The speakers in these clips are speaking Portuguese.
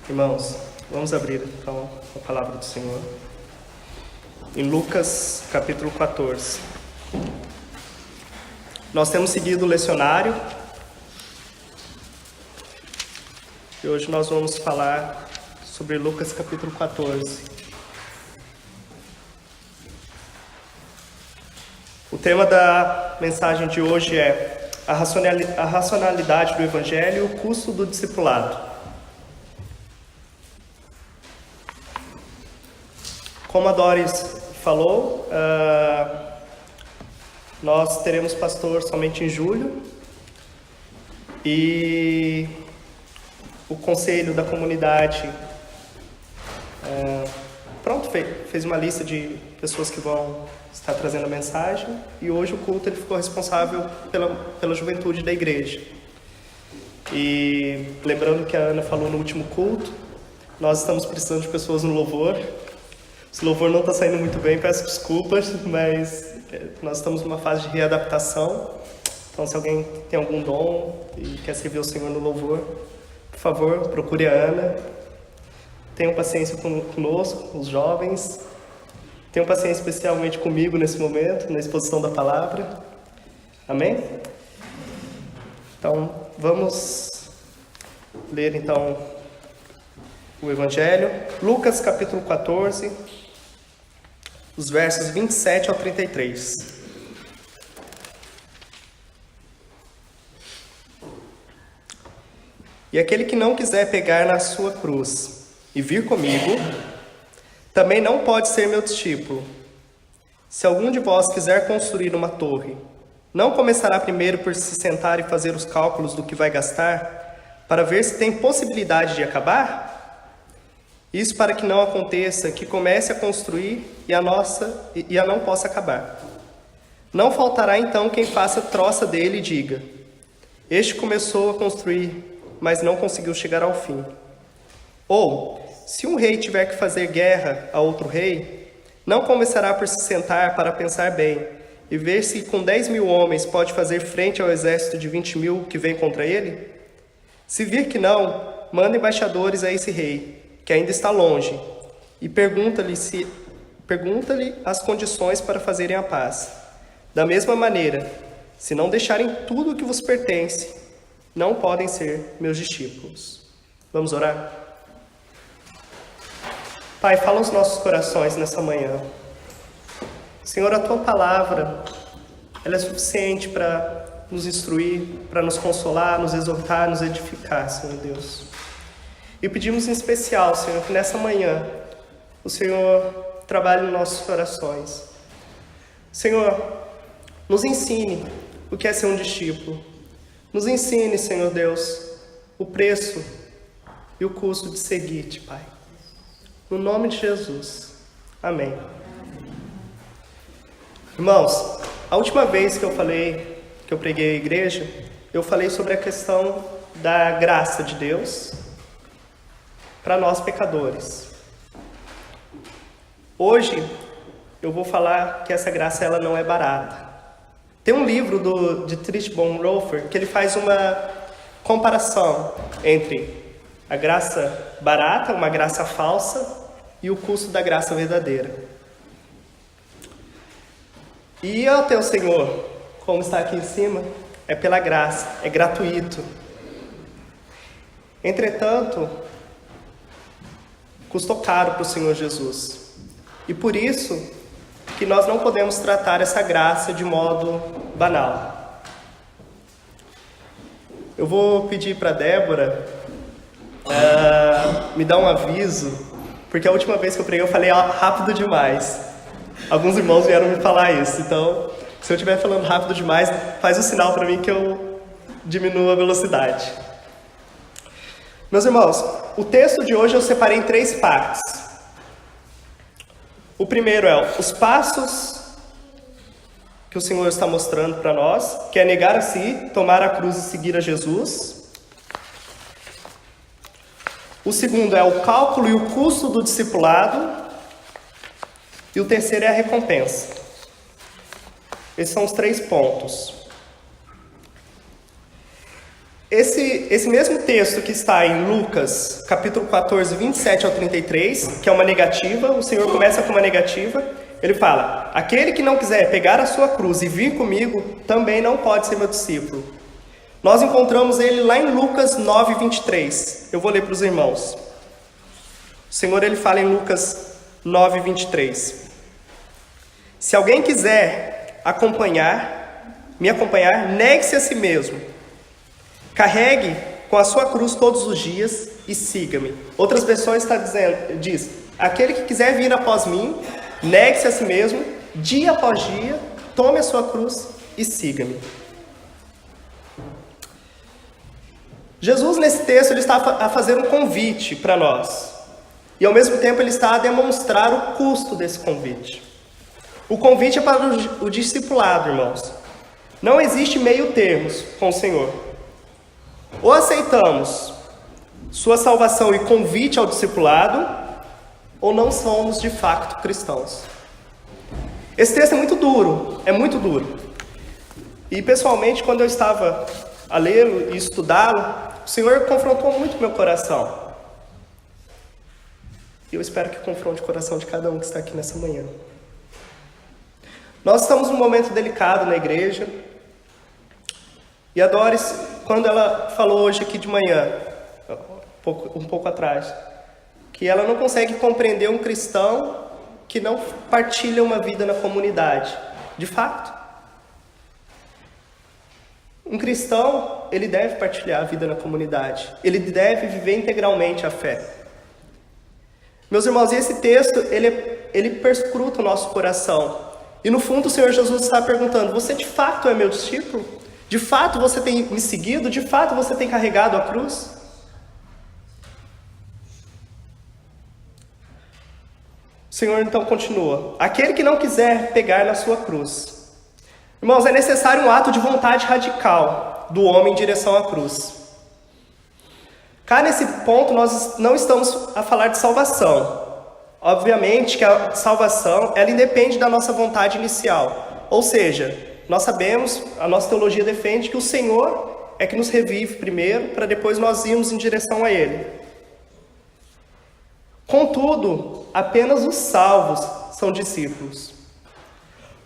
Irmãos, vamos abrir então a palavra do Senhor em Lucas capítulo 14. Nós temos seguido o lecionário e hoje nós vamos falar sobre Lucas capítulo 14. O tema da mensagem de hoje é a racionalidade do Evangelho e o custo do discipulado. Como a Doris falou, nós teremos pastor somente em julho e o conselho da comunidade fez uma lista de pessoas que vão estar trazendo a mensagem e hoje o culto ele ficou responsável pela juventude da igreja. E lembrando que a Ana falou no último culto, nós estamos precisando de pessoas no louvor. Esse louvor não está saindo muito bem, peço desculpas, mas nós estamos numa fase de readaptação. Então, se alguém tem algum dom e quer servir o Senhor no louvor, por favor, procure a Ana. Tenham paciência conosco, os jovens. Tenham paciência especialmente comigo nesse momento, na exposição da palavra. Amém? Então, vamos ler então o Evangelho. Lucas capítulo 14, os versos 27 ao 33. E aquele que não quiser pegar na sua cruz e vir comigo, também não pode ser meu discípulo. Se algum de vós quiser construir uma torre, não começará primeiro por se sentar e fazer os cálculos do que vai gastar, para ver se tem possibilidade de acabar? Isso para que não aconteça que comece a construir e a não possa acabar. Não faltará então quem faça troça dele e diga: este começou a construir, mas não conseguiu chegar ao fim. Ou, se um rei tiver que fazer guerra a outro rei, não começará por se sentar para pensar bem e ver se com 10.000 homens pode fazer frente ao exército de 20.000 que vem contra ele? Se vir que não, manda embaixadores a esse rei, que ainda está longe, e pergunta-lhe as condições para fazerem a paz. Da mesma maneira, se não deixarem tudo o que vos pertence, não podem ser meus discípulos. Vamos orar? Pai, fala aos nossos corações nessa manhã. Senhor, a Tua palavra, ela é suficiente para nos instruir, para nos consolar, nos exortar, nos edificar, Senhor Deus. E pedimos em especial, Senhor, que nessa manhã o Senhor trabalhe nos nossos corações. Senhor, nos ensine o que é ser um discípulo. Nos ensine, Senhor Deus, o preço e o custo de seguir-te, Pai. No nome de Jesus. Amém. Irmãos, a última vez que eu preguei a igreja, eu falei sobre a questão da graça de Deus para nós pecadores. Hoje eu vou falar que essa graça ela não é barata. Tem um livro de Dietrich Bonhoeffer que ele faz uma comparação entre a graça barata, uma graça falsa, e o custo da graça verdadeira. E até o Senhor, como está aqui em cima, é pela graça, é gratuito. Entretanto, custou caro para o Senhor Jesus. E por isso que nós não podemos tratar essa graça de modo banal. Eu vou pedir para a Débora me dar um aviso, porque a última vez que eu preguei eu falei rápido demais. Alguns irmãos vieram me falar isso, então se eu estiver falando rápido demais, faz um sinal para mim que eu diminuo a velocidade. Meus irmãos, o texto de hoje eu separei em 3 partes. O primeiro é os passos que o Senhor está mostrando para nós, que é negar a si, tomar a cruz e seguir a Jesus. O segundo é o cálculo e o custo do discipulado. E o terceiro é a recompensa. Esses são os 3 pontos. Esse mesmo texto que está em Lucas, capítulo 14, 27 ao 33, que é uma negativa, o Senhor começa com uma negativa, ele fala: aquele que não quiser pegar a sua cruz e vir comigo, também não pode ser meu discípulo. Nós encontramos ele lá em Lucas 9, 23. Eu vou ler para os irmãos. O Senhor ele fala em Lucas 9, 23. Se alguém quiser me acompanhar, negue-se a si mesmo. Carregue com a sua cruz todos os dias e siga-me. Outras versões diz: aquele que quiser vir após mim, negue-se a si mesmo, dia após dia, tome a sua cruz e siga-me. Jesus, nesse texto, ele está a fazer um convite para nós. E, ao mesmo tempo, ele está a demonstrar o custo desse convite. O convite é para o discipulado, irmãos. Não existe meio termos com o Senhor. Ou aceitamos sua salvação e convite ao discipulado, ou não somos de fato cristãos. Esse texto é muito duro, E, pessoalmente, quando eu estava a lê-lo e estudá-lo, o Senhor confrontou muito meu coração. E eu espero que confronte o coração de cada um que está aqui nessa manhã. Nós estamos num momento delicado na igreja. E a Doris, quando ela falou hoje aqui de manhã, um pouco atrás, que ela não consegue compreender um cristão que não partilha uma vida na comunidade. De fato. Um cristão, ele deve partilhar a vida na comunidade. Ele deve viver integralmente a fé. Meus irmãos, esse texto, ele perscruta o nosso coração. E no fundo o Senhor Jesus está perguntando: você de fato é meu discípulo? De fato você tem me seguido? De fato você tem carregado a cruz? O Senhor então continua: aquele que não quiser pegar na sua cruz. Irmãos, é necessário um ato de vontade radical do homem em direção à cruz. Cá nesse ponto nós não estamos a falar de salvação. Obviamente que a salvação, ela independe da nossa vontade inicial. Ou seja, nós sabemos, a nossa teologia defende que o Senhor é que nos revive primeiro, para depois nós irmos em direção a Ele. Contudo, apenas os salvos são discípulos.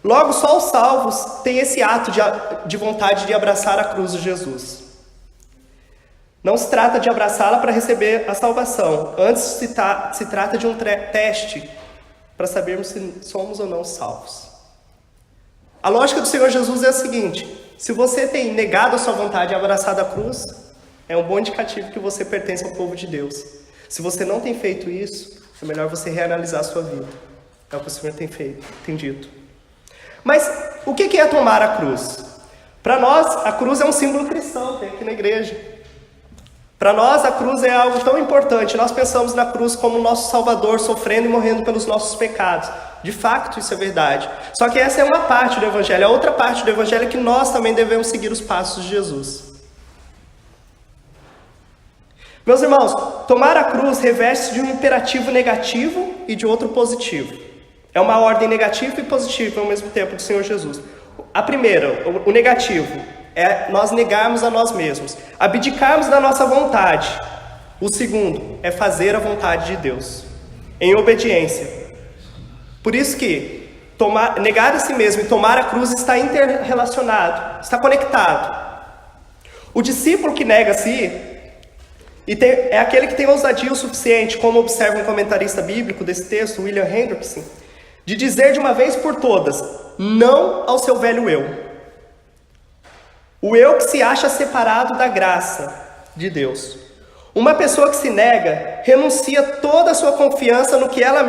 Logo, só os salvos têm esse ato de vontade de abraçar a cruz de Jesus. Não se trata de abraçá-la para receber a salvação. Antes se trata de um teste para sabermos se somos ou não salvos. A lógica do Senhor Jesus é a seguinte: se você tem negado a sua vontade e abraçado a cruz, é um bom indicativo que você pertence ao povo de Deus. Se você não tem feito isso, é melhor você reanalisar a sua vida. É o que o Senhor tem dito. Mas o que é tomar a cruz? Para nós, a cruz é um símbolo cristão, tem aqui na igreja. Para nós, a cruz é algo tão importante. Nós pensamos na cruz como o nosso Salvador sofrendo e morrendo pelos nossos pecados. De fato, isso é verdade. Só que essa é uma parte do Evangelho. A outra parte do Evangelho é que nós também devemos seguir os passos de Jesus. Meus irmãos, tomar a cruz reveste de um imperativo negativo e de outro positivo. É uma ordem negativa e positiva ao mesmo tempo do Senhor Jesus. A primeira, o negativo, é nós negarmos a nós mesmos, abdicarmos da nossa vontade. O segundo é fazer a vontade de Deus, em obediência. Por isso que negar a si mesmo e tomar a cruz está interrelacionado, está conectado. O discípulo que nega a si é aquele que tem ousadia o suficiente, como observa um comentarista bíblico desse texto, William Hendrickson, de dizer de uma vez por todas, não ao seu velho eu. O eu que se acha separado da graça de Deus. Uma pessoa que se nega, renuncia toda a sua confiança no que ela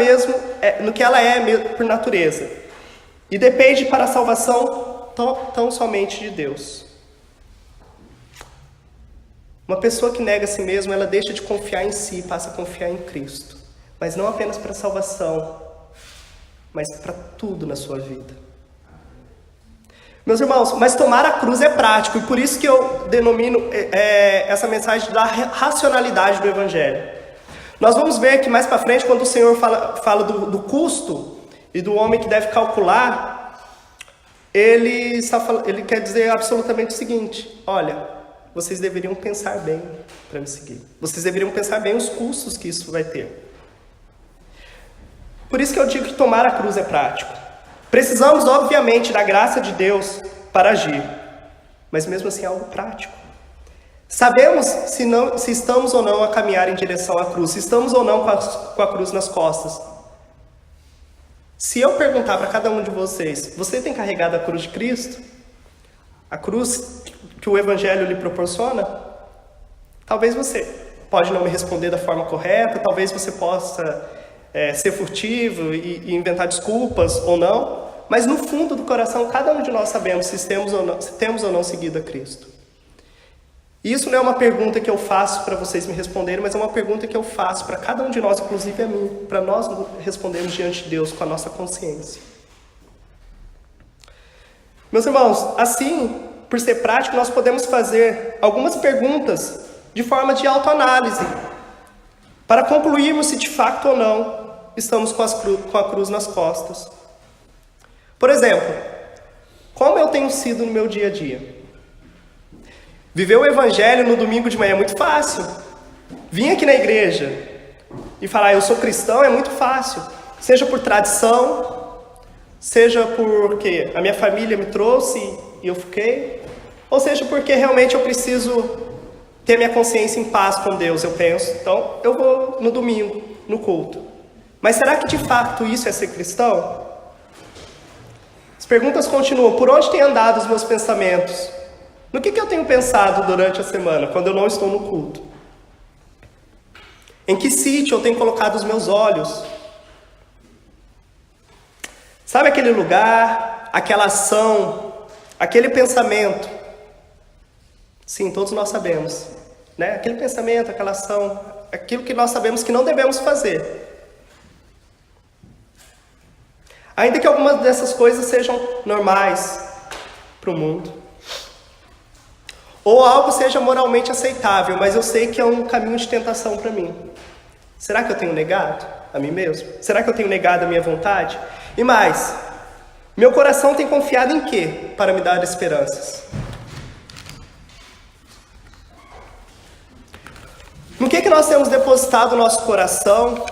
é por natureza. E depende para a salvação tão somente de Deus. Uma pessoa que nega a si mesma, ela deixa de confiar em si e passa a confiar em Cristo. Mas não apenas para a salvação, mas para tudo na sua vida. Meus irmãos, mas tomar a cruz é prático, e por isso que eu denomino essa mensagem da racionalidade do Evangelho. Nós vamos ver que mais para frente, quando o Senhor fala do custo e do homem que deve calcular, ele quer dizer absolutamente o seguinte: olha, vocês deveriam pensar bem para me seguir. Vocês deveriam pensar bem os custos que isso vai ter. Por isso que eu digo que tomar a cruz é prático. Precisamos, obviamente, da graça de Deus para agir, mas mesmo assim é algo prático. Sabemos se estamos ou não a caminhar em direção à cruz, se estamos ou não com a cruz nas costas. Se eu perguntar para cada um de vocês, você tem carregado a cruz de Cristo? A cruz que o Evangelho lhe proporciona? Talvez você pode não me responder da forma correta, talvez você possa ser furtivo e inventar desculpas ou não, mas no fundo do coração, cada um de nós sabemos se temos ou não seguido a Cristo. E isso não é uma pergunta que eu faço para vocês me responderem, mas é uma pergunta que eu faço para cada um de nós, inclusive a mim, para nós respondermos diante de Deus com a nossa consciência. Meus irmãos, assim, por ser prático, nós podemos fazer algumas perguntas de forma de autoanálise, para concluirmos se de fato ou não estamos com a cruz nas costas. Por exemplo, como eu tenho sido no meu dia a dia? Viver o Evangelho no domingo de manhã é muito fácil. Vir aqui na igreja e falar eu sou cristão é muito fácil. Seja por tradição, seja porque a minha família me trouxe e eu fiquei, ou seja porque realmente eu preciso ter minha consciência em paz com Deus, eu penso. Então eu vou no domingo, no culto. Mas será que de fato isso é ser cristão? As perguntas continuam. Por onde têm andado os meus pensamentos? No que eu tenho pensado durante a semana, quando eu não estou no culto? Em que sítio eu tenho colocado os meus olhos? Sabe aquele lugar, aquela ação, aquele pensamento? Sim, todos nós sabemos, né? Aquele pensamento, aquela ação, aquilo que nós sabemos que não devemos fazer. Ainda que algumas dessas coisas sejam normais para o mundo. Ou algo seja moralmente aceitável, mas eu sei que é um caminho de tentação para mim. Será que eu tenho negado a mim mesmo? Será que eu tenho negado a minha vontade? E mais, meu coração tem confiado em quê para me dar esperanças? No que nós temos depositado o nosso coração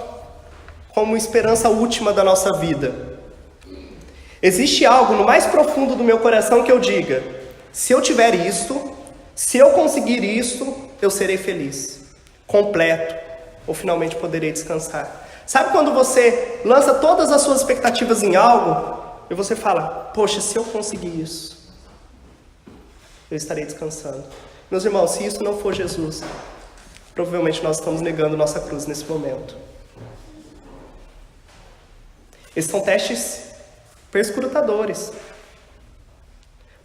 como esperança última da nossa vida? Existe algo no mais profundo do meu coração que eu diga, se eu tiver isto, se eu conseguir isso, eu serei feliz, completo, ou finalmente poderei descansar. Sabe quando você lança todas as suas expectativas em algo, e você fala, poxa, se eu conseguir isso, eu estarei descansando. Meus irmãos, se isso não for Jesus, provavelmente nós estamos negando nossa cruz nesse momento. Esses são testes perscrutadores.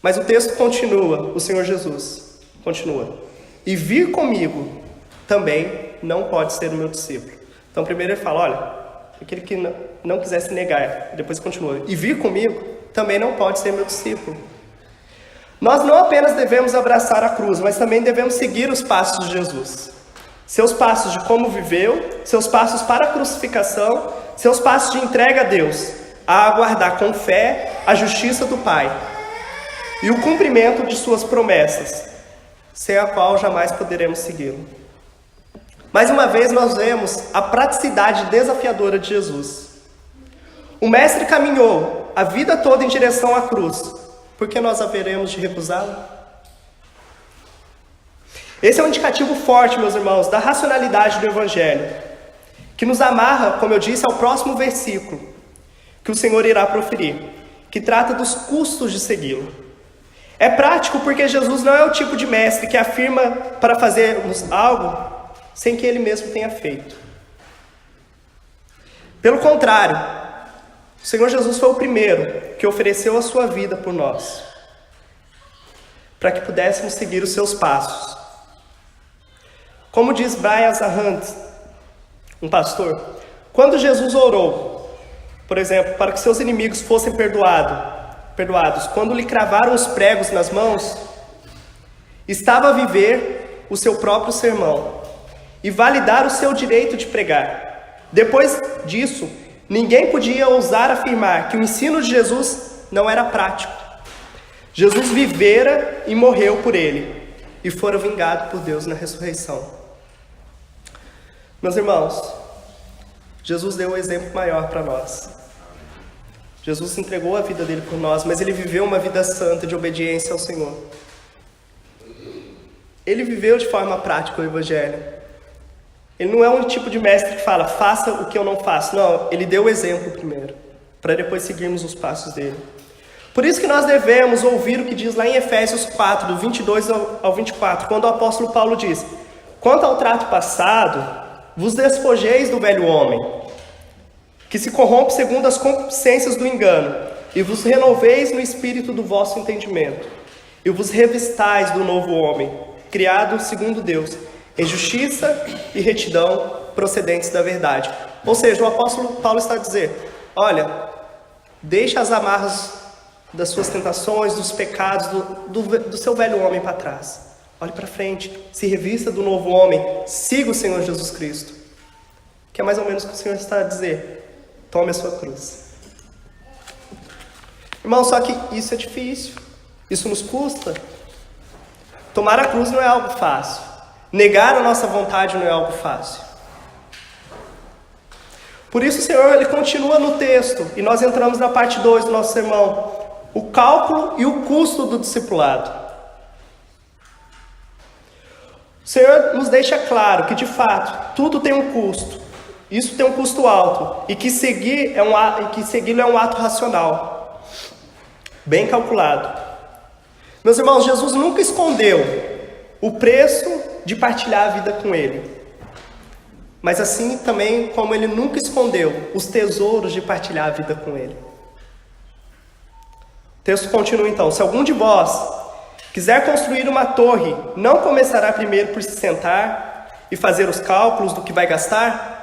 Mas o texto continua, o Senhor Jesus continua. E vir comigo também não pode ser o meu discípulo. Então primeiro ele fala, olha, aquele que não quiser se negar, depois continua. E vir comigo também não pode ser meu discípulo. Nós não apenas devemos abraçar a cruz, mas também devemos seguir os passos de Jesus. Seus passos de como viveu, seus passos para a crucificação, seus passos de entrega a Deus, a aguardar com fé a justiça do Pai e o cumprimento de suas promessas, sem a qual jamais poderemos segui-lo. Mais uma vez nós vemos a praticidade desafiadora de Jesus. O Mestre caminhou a vida toda em direção à cruz, por que nós haveremos de recusá-lo? Esse é um indicativo forte, meus irmãos, da racionalidade do Evangelho, que nos amarra, como eu disse, ao próximo versículo que o Senhor irá proferir, que trata dos custos de segui-lo. É prático porque Jesus não é o tipo de mestre que afirma para fazermos algo sem que ele mesmo tenha feito. Pelo contrário, o Senhor Jesus foi o primeiro que ofereceu a sua vida por nós, para que pudéssemos seguir os seus passos. Como diz Brian Zahant, um pastor, quando Jesus orou, por exemplo, para que seus inimigos fossem perdoados, quando lhe cravaram os pregos nas mãos, estava a viver o seu próprio sermão e validar o seu direito de pregar. Depois disso, ninguém podia ousar afirmar que o ensino de Jesus não era prático. Jesus vivera e morreu por ele. e fora vingado por Deus na ressurreição. Meus irmãos, Jesus deu o exemplo maior para nós. Jesus entregou a vida dele por nós, mas ele viveu uma vida santa de obediência ao Senhor. Ele viveu de forma prática o Evangelho. Ele não é um tipo de mestre que fala, faça o que eu não faço. Não, ele deu o exemplo primeiro, para depois seguirmos os passos dele. Por isso que nós devemos ouvir o que diz lá em Efésios 4, do 22 ao 24, quando o apóstolo Paulo diz: quanto ao trato passado, vos despojeis do velho homem, que se corrompe segundo as concupiscências do engano, e vos renoveis no espírito do vosso entendimento, e vos revistais do novo homem, criado segundo Deus, em justiça e retidão procedentes da verdade. Ou seja, o apóstolo Paulo está a dizer: olha, deixa as amarras das suas tentações, dos pecados, do seu velho homem para trás. Olhe para frente, se revista do novo homem, siga o Senhor Jesus Cristo. Que é mais ou menos o que o Senhor está a dizer. Tome a sua cruz. Irmão, só que isso é difícil. Isso nos custa. Tomar a cruz não é algo fácil. Negar a nossa vontade não é algo fácil. Por isso o Senhor ele continua no texto. E nós entramos na parte 2 do nosso sermão. O cálculo e o custo do discipulado. O Senhor nos deixa claro que, de fato, tudo tem um custo. Isso tem um custo alto. E que segui-lo é um ato racional. Bem calculado. Meus irmãos, Jesus nunca escondeu o preço de partilhar a vida com Ele. Mas assim também como Ele nunca escondeu os tesouros de partilhar a vida com Ele. O texto continua então: se algum de vós quiser construir uma torre, não começará primeiro por se sentar e fazer os cálculos do que vai gastar,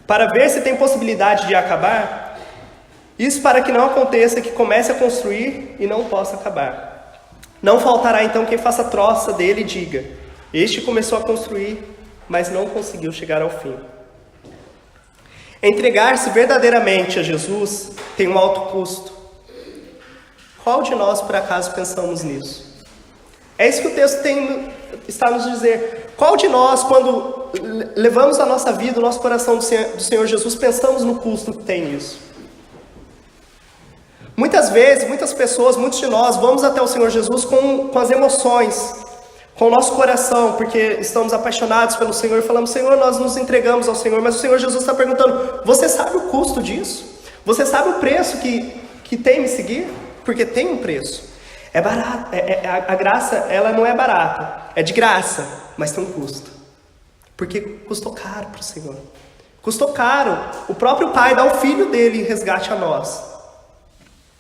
para ver se tem possibilidade de acabar? Isso para que não aconteça que comece a construir e não possa acabar. Não faltará então quem faça troça dele e diga: este começou a construir, mas não conseguiu chegar ao fim. Entregar-se verdadeiramente a Jesus tem um alto custo. Qual de nós, por acaso, pensamos nisso? É isso que o texto está a nos dizer. Qual de nós, quando levamos a nossa vida, o nosso coração do Senhor Jesus, pensamos no custo que tem isso? Muitas vezes, muitas pessoas, muitos de nós, vamos até o Senhor Jesus com as emoções, com o nosso coração, porque estamos apaixonados pelo Senhor e falamos: Senhor, nós nos entregamos ao Senhor. Mas o Senhor Jesus está perguntando: você sabe o custo disso? Você sabe o preço que tem me seguir? Porque tem um preço. É barato, a graça, ela não é barata, é de graça, mas tem um custo. Porque custou caro para o Senhor. Custou caro. O próprio Pai dá o Filho dele em resgate a nós.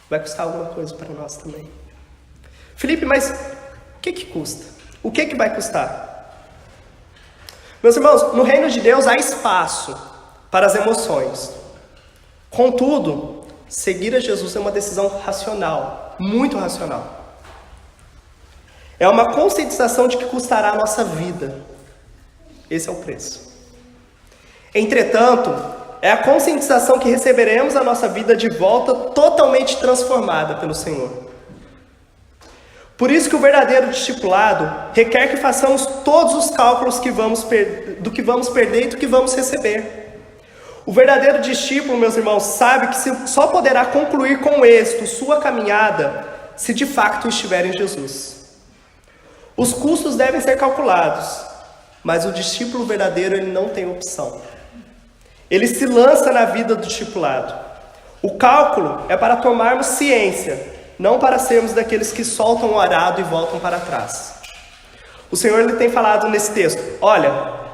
Vai custar alguma coisa para nós também. Felipe, mas o que custa? O que vai custar? Meus irmãos, no reino de Deus há espaço para as emoções. Contudo, seguir a Jesus é uma decisão racional, muito racional. É uma conscientização de que custará a nossa vida. Esse é o preço. Entretanto, é a conscientização que receberemos a nossa vida de volta totalmente transformada pelo Senhor. Por isso que o verdadeiro discipulado requer que façamos todos os cálculos do que vamos perder e do que vamos receber. O verdadeiro discípulo, meus irmãos, sabe que só poderá concluir com êxito sua caminhada se de fato estiver em Jesus. Os custos devem ser calculados, mas o discípulo verdadeiro ele não tem opção. Ele se lança na vida do discipulado. O cálculo é para tomarmos ciência, não para sermos daqueles que soltam o arado e voltam para trás. O Senhor ele tem falado nesse texto: olha,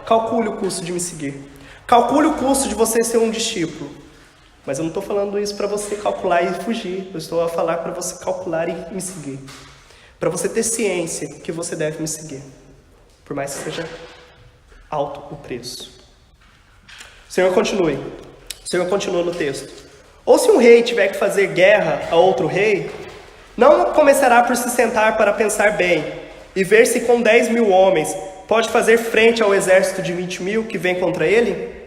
calcule o custo de me seguir. Calcule o custo de você ser um discípulo. Mas eu não estou falando isso para você calcular e fugir. Eu estou a falar para você calcular e me seguir. Para você ter ciência que você deve me seguir. Por mais que seja alto o preço. O Senhor continua no texto. Ou se um rei tiver que fazer guerra a outro rei, não começará por se sentar para pensar bem e ver se com 10.000 homens pode fazer frente ao exército de 20.000 que vem contra ele?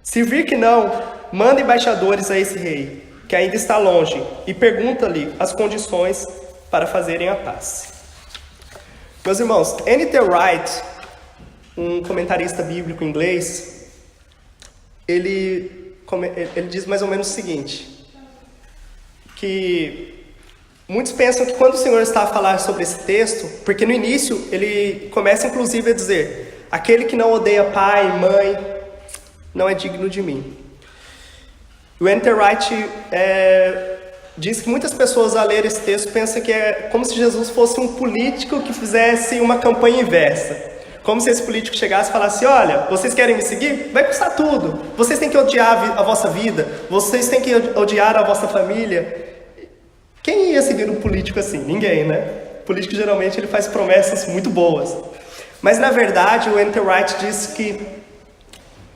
Se vir que não, manda embaixadores a esse rei, que ainda está longe, e pergunta-lhe as condições para fazerem a paz. Meus irmãos, N.T. Wright, um comentarista bíblico inglês, ele diz mais ou menos o seguinte, que muitos pensam que quando o Senhor está a falar sobre esse texto, porque no início ele começa inclusive a dizer: aquele que não odeia pai, mãe, não é digno de mim. O N.T. Wright diz que muitas pessoas ao ler esse texto pensam que é como se Jesus fosse um político que fizesse uma campanha inversa. Como se esse político chegasse e falasse: olha, vocês querem me seguir? Vai custar tudo. Vocês têm que odiar a vossa vida. Vocês têm que odiar a vossa família. Quem ia seguir um político assim? Ninguém, né? O político geralmente ele faz promessas muito boas. Mas na verdade o N.T. Wright disse que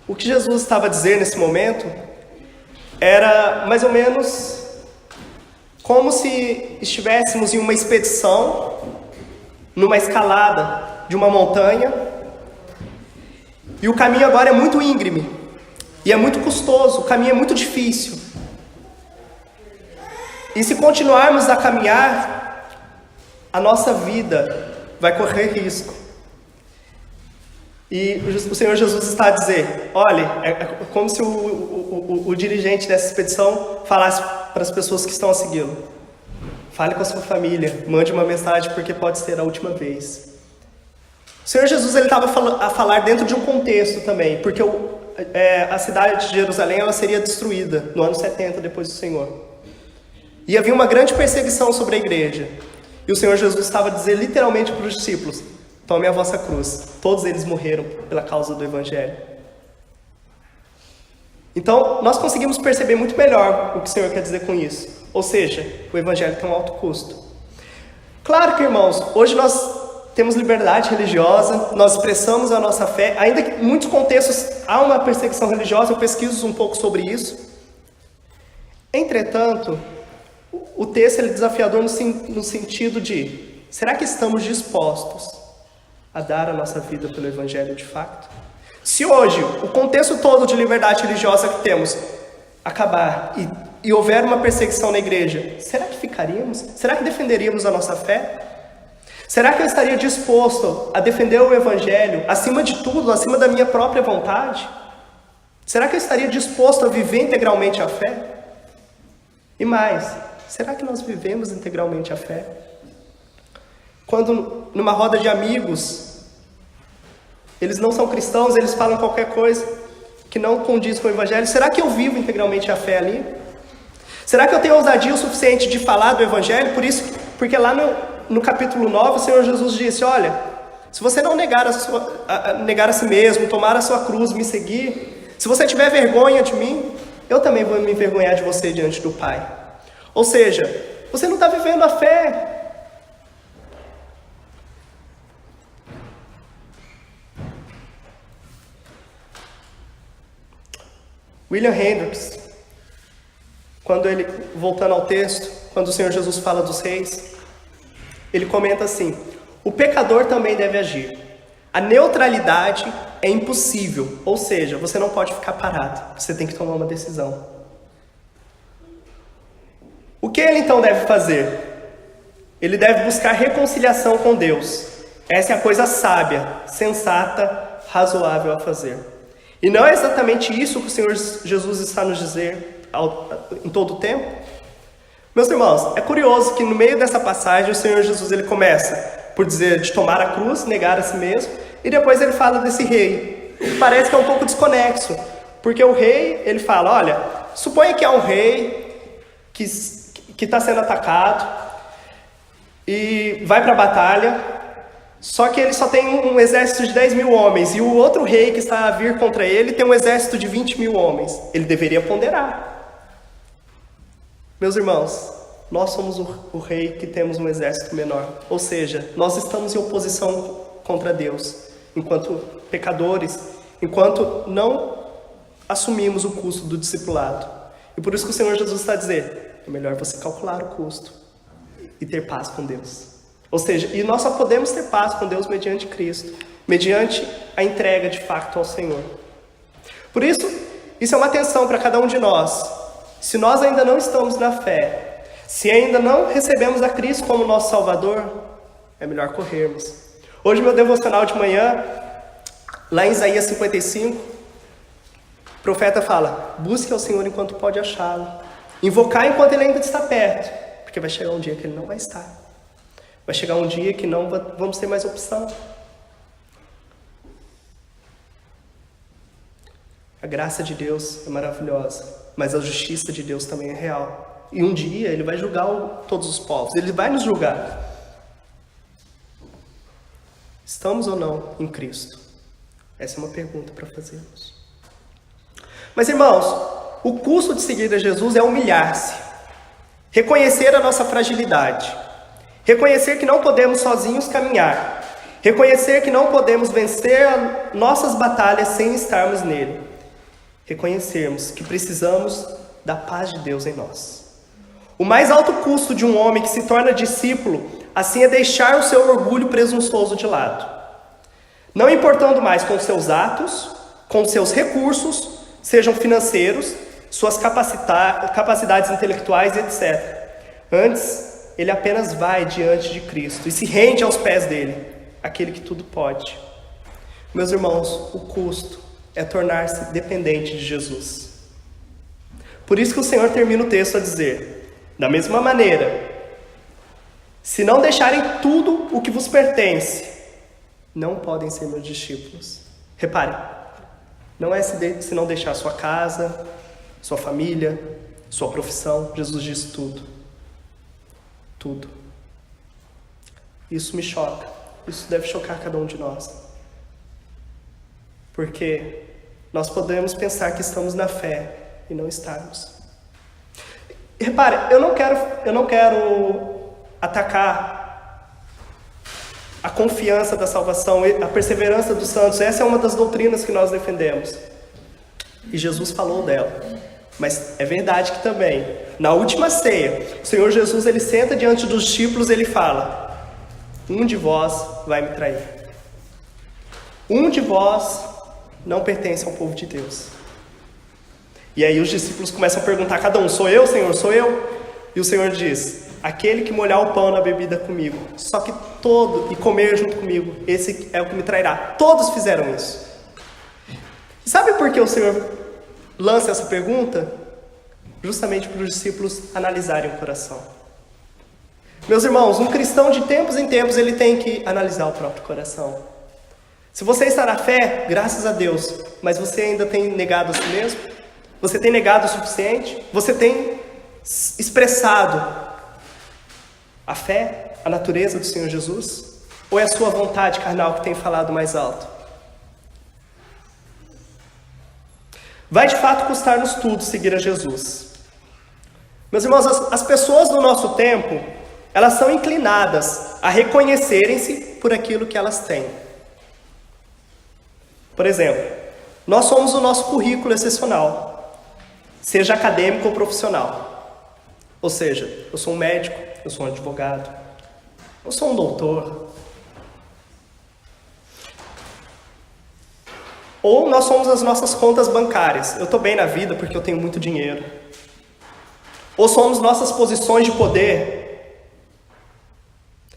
o que Jesus estava a dizer nesse momento era mais ou menos como se estivéssemos em uma expedição, numa escalada de uma montanha, e o caminho agora é muito íngreme, e é muito custoso, o caminho é muito difícil. E se continuarmos a caminhar, a nossa vida vai correr risco. E o Senhor Jesus está a dizer: olha, é como se o dirigente dessa expedição falasse para as pessoas que estão a segui-lo: fale com a sua família, mande uma mensagem porque pode ser a última vez. O Senhor Jesus ele estava a falar dentro de um contexto também, porque a cidade de Jerusalém ela seria destruída no ano 70 depois do Senhor. E havia uma grande perseguição sobre a igreja. E o Senhor Jesus estava a dizer literalmente para os discípulos: tome a vossa cruz. Todos eles morreram pela causa do Evangelho. Então, nós conseguimos perceber muito melhor o que o Senhor quer dizer com isso. Ou seja, o Evangelho tem um alto custo. Claro que, irmãos, hoje nós temos liberdade religiosa, nós expressamos a nossa fé, ainda que em muitos contextos há uma perseguição religiosa, eu pesquiso um pouco sobre isso. Entretanto, o texto é desafiador no sentido de: será que estamos dispostos a dar a nossa vida pelo Evangelho de fato? Se hoje o contexto todo de liberdade religiosa que temos acabar e houver uma perseguição na igreja, será que ficaríamos? Será que defenderíamos a nossa fé? Será que eu estaria disposto a defender o Evangelho acima de tudo, acima da minha própria vontade? Será que eu estaria disposto a viver integralmente a fé? E mais, será que nós vivemos integralmente a fé? Quando numa roda de amigos, eles não são cristãos, eles falam qualquer coisa que não condiz com o Evangelho, será que eu vivo integralmente a fé ali? Será que eu tenho ousadia o suficiente de falar do Evangelho? Porque lá no capítulo 9, o Senhor Jesus disse: olha, se você não negar a si mesmo, tomar a sua cruz, me seguir, se você tiver vergonha de mim, eu também vou me envergonhar de você diante do Pai. Ou seja, você não está vivendo a fé. William Hendricks, voltando ao texto, quando o Senhor Jesus fala dos reis, ele comenta assim: o pecador também deve agir. A neutralidade é impossível, ou seja, você não pode ficar parado, você tem que tomar uma decisão. O que ele então deve fazer? Ele deve buscar reconciliação com Deus. Essa é a coisa sábia, sensata, razoável a fazer. E não é exatamente isso que o Senhor Jesus está nos dizer em todo o tempo? Meus irmãos, é curioso que no meio dessa passagem o Senhor Jesus ele começa por dizer de tomar a cruz, negar a si mesmo, e depois ele fala desse rei. Parece que é um pouco desconexo, porque o rei, ele fala: olha, suponha que há um rei que está sendo atacado e vai para a batalha, só que ele só tem um exército de 10 mil homens, e o outro rei que está a vir contra ele tem um exército de 20 mil homens. Ele deveria ponderar. Meus irmãos, nós somos o rei que temos um exército menor. Ou seja, nós estamos em oposição contra Deus, enquanto pecadores, enquanto não assumimos o custo do discipulado. E por isso que o Senhor Jesus está a dizer: é melhor você calcular o custo e ter paz com Deus. Ou seja, e nós só podemos ter paz com Deus mediante Cristo, mediante a entrega de fato ao Senhor. Por isso é uma atenção para cada um de nós. Se nós ainda não estamos na fé, se ainda não recebemos a Cristo como nosso Salvador, é melhor corrermos. Hoje meu devocional de manhã, lá em Isaías 55, o profeta fala: busque ao Senhor enquanto pode achá-lo, invocar enquanto ele ainda está perto, porque vai chegar um dia que ele não vai estar. Vai chegar um dia que não vamos ter mais opção. A graça de Deus é maravilhosa, mas a justiça de Deus também é real. E um dia Ele vai julgar todos os povos, Ele vai nos julgar. Estamos ou não em Cristo? Essa é uma pergunta para fazermos. Mas irmãos, o custo de seguir a Jesus é humilhar-se, reconhecer a nossa fragilidade, reconhecer que não podemos sozinhos caminhar, reconhecer que não podemos vencer nossas batalhas sem estarmos nele. Reconhecermos que precisamos da paz de Deus em nós. O mais alto custo de um homem que se torna discípulo, assim, é deixar o seu orgulho presunçoso de lado. Não importando mais com seus atos, com seus recursos, sejam financeiros, suas capacidades intelectuais, etc. Antes, ele apenas vai diante de Cristo e se rende aos pés dele, aquele que tudo pode. Meus irmãos, o custo é tornar-se dependente de Jesus. Por isso que o Senhor termina o texto a dizer: da mesma maneira, se não deixarem tudo o que vos pertence, não podem ser meus discípulos. Repare, não é se não deixar sua casa, sua família, sua profissão. Jesus diz tudo. Tudo. Isso me choca. Isso deve chocar cada um de nós. Porque nós podemos pensar que estamos na fé e não estarmos. Repare, eu não quero atacar a confiança da salvação, a perseverança dos santos. Essa é uma das doutrinas que nós defendemos. E Jesus falou dela. Mas é verdade que também, na última ceia, o Senhor Jesus, ele senta diante dos discípulos e ele fala: um de vós vai me trair. Um de vós não pertence ao povo de Deus. E aí os discípulos começam a perguntar, cada um: sou eu, Senhor? Sou eu? E o Senhor diz: aquele que molhar o pão na bebida comigo, só que e comer junto comigo, esse é o que me trairá. Todos fizeram isso. Sabe por que o Senhor lança essa pergunta? Justamente para os discípulos analisarem o coração. Meus irmãos, um cristão de tempos em tempos, ele tem que analisar o próprio coração. Se você está na fé, graças a Deus, mas você ainda tem negado a si mesmo? Você tem negado o suficiente? Você tem expressado a fé, a natureza do Senhor Jesus? Ou é a sua vontade carnal que tem falado mais alto? Vai de fato custar-nos tudo seguir a Jesus. Meus irmãos, as pessoas do nosso tempo, elas são inclinadas a reconhecerem-se por aquilo que elas têm. Por exemplo, nós somos o nosso currículo excepcional, seja acadêmico ou profissional. Ou seja, eu sou um médico, eu sou um advogado, eu sou um doutor. Ou nós somos as nossas contas bancárias. Eu estou bem na vida porque eu tenho muito dinheiro. Ou somos nossas posições de poder.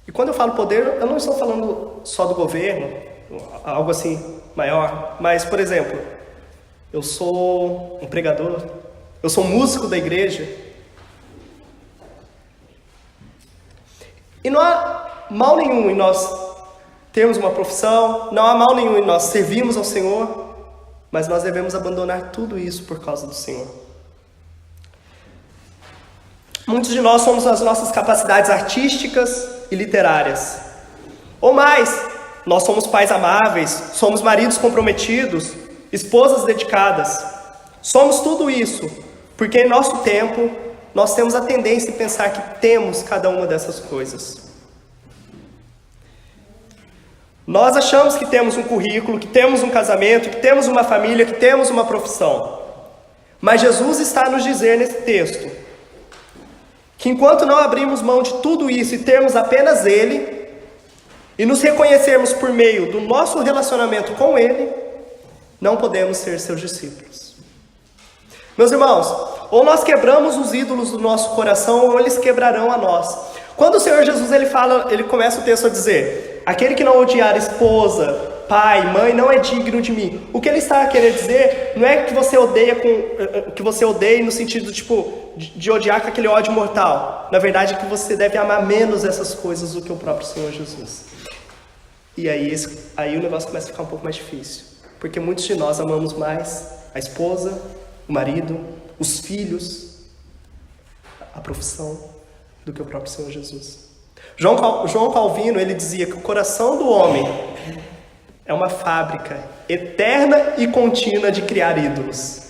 E quando eu falo poder, eu não estou falando só do governo, algo assim maior. Mas, por exemplo, eu sou um pregador, eu sou um músico da igreja. E não há mal nenhum em nós termos uma profissão, não há mal nenhum em nós servirmos ao Senhor, mas nós devemos abandonar tudo isso por causa do Senhor. Muitos de nós somos as nossas capacidades artísticas e literárias. Ou mais, nós somos pais amáveis, somos maridos comprometidos, esposas dedicadas. Somos tudo isso, porque em nosso tempo, nós temos a tendência de pensar que temos cada uma dessas coisas. Nós achamos que temos um currículo, que temos um casamento, que temos uma família, que temos uma profissão. Mas Jesus está a nos dizer nesse texto que enquanto não abrimos mão de tudo isso e termos apenas Ele, e nos reconhecermos por meio do nosso relacionamento com Ele, não podemos ser seus discípulos. Meus irmãos, ou nós quebramos os ídolos do nosso coração, ou eles quebrarão a nós. Quando o Senhor Jesus ele começa o texto a dizer: aquele que não odiar esposa, pai, mãe, não é digno de mim. O que ele está querendo dizer não é que você odeie no sentido de odiar com aquele ódio mortal. Na verdade é que você deve amar menos essas coisas do que o próprio Senhor Jesus. E aí o negócio começa a ficar um pouco mais difícil. Porque muitos de nós amamos mais a esposa, o marido, os filhos, a profissão, do que o próprio Senhor Jesus. João Calvino, ele dizia que o coração do homem é uma fábrica eterna e contínua de criar ídolos.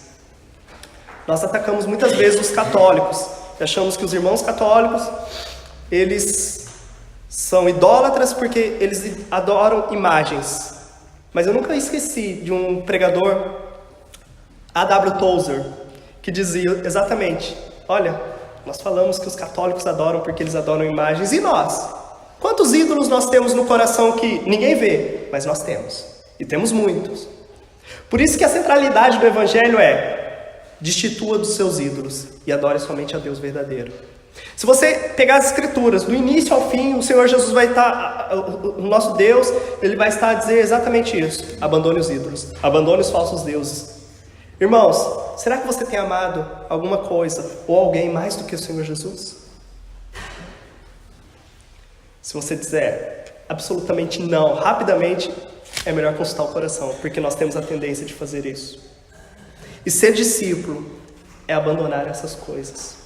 Nós atacamos muitas vezes os católicos. Achamos que os irmãos católicos, eles são idólatras porque eles adoram imagens. Mas eu nunca esqueci de um pregador, A.W. Tozer, que dizia exatamente, olha, nós falamos que os católicos adoram porque eles adoram imagens. E nós? Quantos ídolos nós temos no coração que ninguém vê, mas nós temos? E temos muitos. Por isso que a centralidade do Evangelho é: destitua dos seus ídolos e adore somente a Deus verdadeiro. Se você pegar as Escrituras, do início ao fim, o Senhor Jesus vai estar, o nosso Deus, Ele vai estar a dizer exatamente isso: abandone os ídolos, abandone os falsos deuses. Irmãos, será que você tem amado alguma coisa ou alguém mais do que o Senhor Jesus? Se você disser absolutamente não, rapidamente, é melhor consultar o coração, porque nós temos a tendência de fazer isso. E ser discípulo é abandonar essas coisas.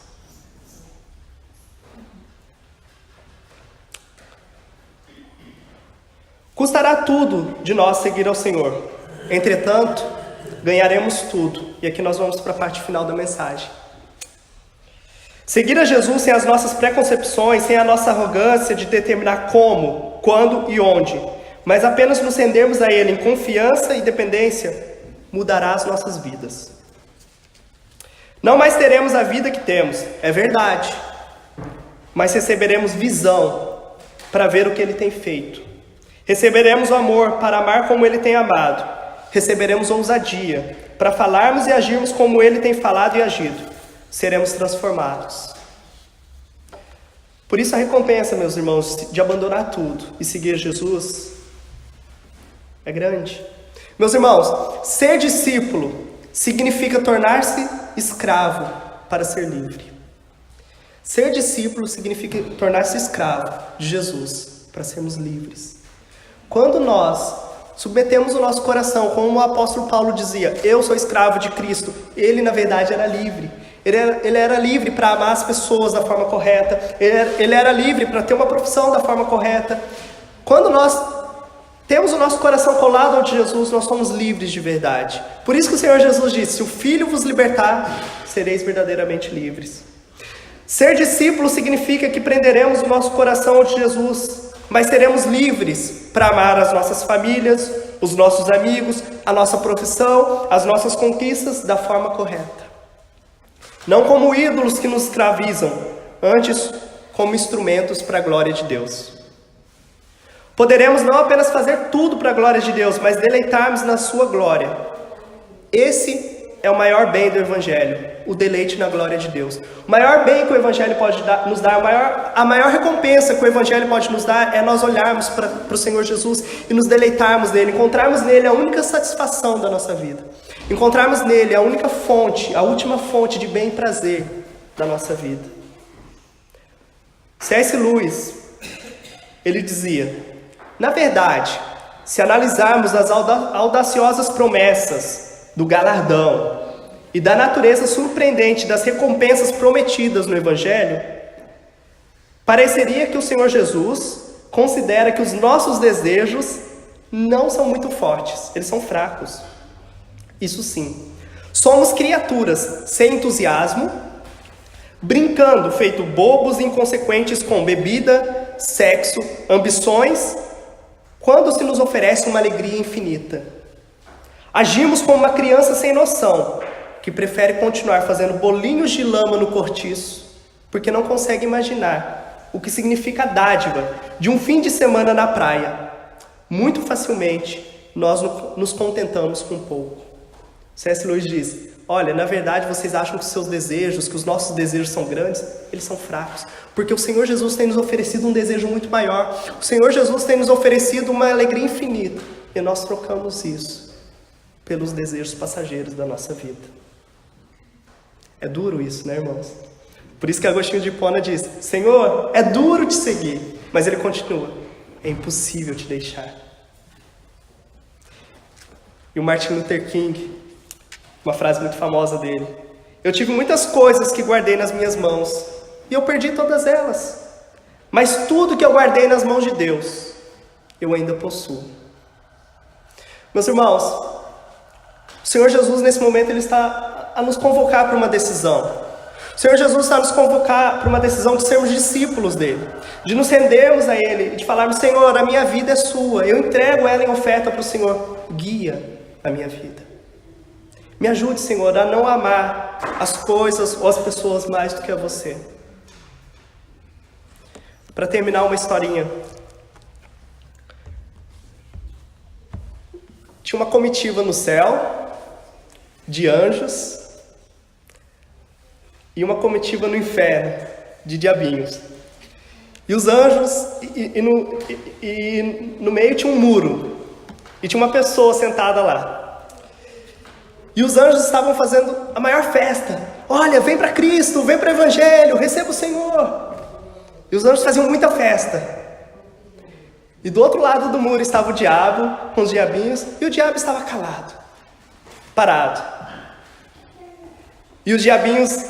Custará tudo de nós seguir ao Senhor. Entretanto, ganharemos tudo. E aqui nós vamos para a parte final da mensagem. Seguir a Jesus sem as nossas preconcepções, sem a nossa arrogância de determinar como, quando e onde, mas apenas nos rendermos a Ele em confiança e dependência, mudará as nossas vidas. Não mais teremos a vida que temos, é verdade, mas receberemos visão para ver o que Ele tem feito. Receberemos o amor para amar como Ele tem amado. Receberemos ousadia para falarmos e agirmos como Ele tem falado e agido. Seremos transformados. Por isso a recompensa, meus irmãos, de abandonar tudo e seguir Jesus é grande. Meus irmãos, ser discípulo significa tornar-se escravo para ser livre. Ser discípulo significa tornar-se escravo de Jesus para sermos livres. Quando nós submetemos o nosso coração, como o apóstolo Paulo dizia, eu sou escravo de Cristo, ele na verdade era livre. Ele era livre para amar as pessoas da forma correta, ele era livre para ter uma profissão da forma correta. Quando nós temos o nosso coração colado ao de Jesus, nós somos livres de verdade. Por isso que o Senhor Jesus disse, se o Filho vos libertar, sereis verdadeiramente livres. Ser discípulo significa que prenderemos o nosso coração ao de Jesus, mas seremos livres para amar as nossas famílias, os nossos amigos, a nossa profissão, as nossas conquistas da forma correta. Não como ídolos que nos escravizam, antes como instrumentos para a glória de Deus. Poderemos não apenas fazer tudo para a glória de Deus, mas deleitarmos na sua glória. Esse é o maior bem do Evangelho, o deleite na glória de Deus. O maior bem que o Evangelho pode nos dar, a maior recompensa que o Evangelho pode nos dar é nós olharmos para o Senhor Jesus e nos deleitarmos nele, encontrarmos nele a única satisfação da nossa vida. Encontrarmos nele a única fonte, a última fonte de bem e prazer da nossa vida. C.S. Lewis, ele dizia, na verdade, se analisarmos as audaciosas promessas do galardão e da natureza surpreendente das recompensas prometidas no Evangelho, pareceria que o Senhor Jesus considera que os nossos desejos não são muito fortes, eles são fracos. Isso sim, somos criaturas sem entusiasmo, brincando feito bobos e inconsequentes com bebida, sexo, ambições, quando se nos oferece uma alegria infinita. Agimos como uma criança sem noção, que prefere continuar fazendo bolinhos de lama no cortiço, porque não consegue imaginar o que significa a dádiva de um fim de semana na praia. Muito facilmente, nós nos contentamos com pouco. C.S. Lewis diz, olha, na verdade vocês acham que os seus desejos, que os nossos desejos são grandes, eles são fracos. Porque o Senhor Jesus tem nos oferecido um desejo muito maior. O Senhor Jesus tem nos oferecido uma alegria infinita. E nós trocamos isso pelos desejos passageiros da nossa vida. É duro isso, né, irmãos? Por isso que Agostinho de Hipona diz, Senhor, é duro te seguir. Mas ele continua, é impossível te deixar. E o Martin Luther King, uma frase muito famosa dele, eu tive muitas coisas que guardei nas minhas mãos, e eu perdi todas elas. Mas tudo que eu guardei nas mãos de Deus, eu ainda possuo. Meus irmãos, o Senhor Jesus nesse momento ele está a nos convocar para uma decisão. O Senhor Jesus está a nos convocar para uma decisão de sermos discípulos dele, de nos rendermos a ele e de falarmos, Senhor, a minha vida é sua, eu entrego ela em oferta para o Senhor, guia a minha vida. Me ajude, Senhor, a não amar as coisas ou as pessoas mais do que a você. Para terminar, uma historinha. Tinha uma comitiva no céu, de anjos, e uma comitiva no inferno, de diabinhos. E os anjos, no meio tinha um muro, e tinha uma pessoa sentada lá. E os anjos estavam fazendo a maior festa. Olha, vem para Cristo, vem para o Evangelho, receba o Senhor. E os anjos faziam muita festa. E do outro lado do muro estava o diabo, com os diabinhos, e o diabo estava calado, parado. E os diabinhos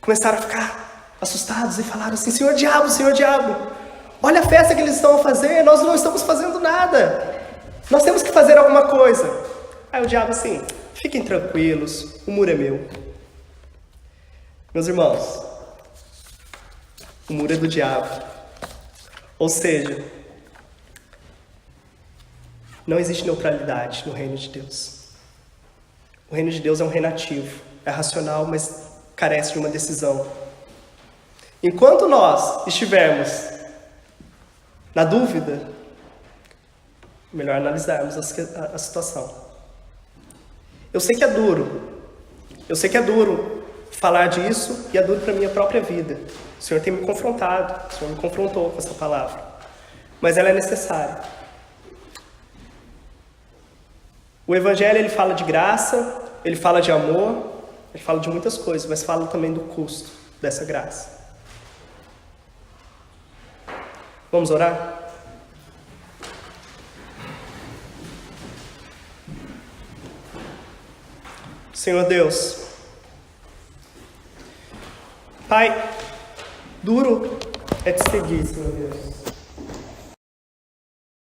começaram a ficar assustados e falaram assim, Senhor diabo, olha a festa que eles estão a fazer, nós não estamos fazendo nada. Nós temos que fazer alguma coisa. Aí o diabo assim, fiquem tranquilos, o muro é meu. Meus irmãos, o muro é do diabo. Ou seja, não existe neutralidade no reino de Deus. O reino de Deus é um reino ativo, é racional, mas carece de uma decisão. Enquanto nós estivermos na dúvida, melhor analisarmos a situação. Eu sei que é duro falar disso e é duro para a minha própria vida. O Senhor tem me confrontado, o Senhor me confrontou com essa palavra, mas ela é necessária. O Evangelho ele fala de graça, ele fala de amor, ele fala de muitas coisas, mas fala também do custo dessa graça. Vamos orar? Senhor Deus, Pai, duro é te seguir, Senhor Deus.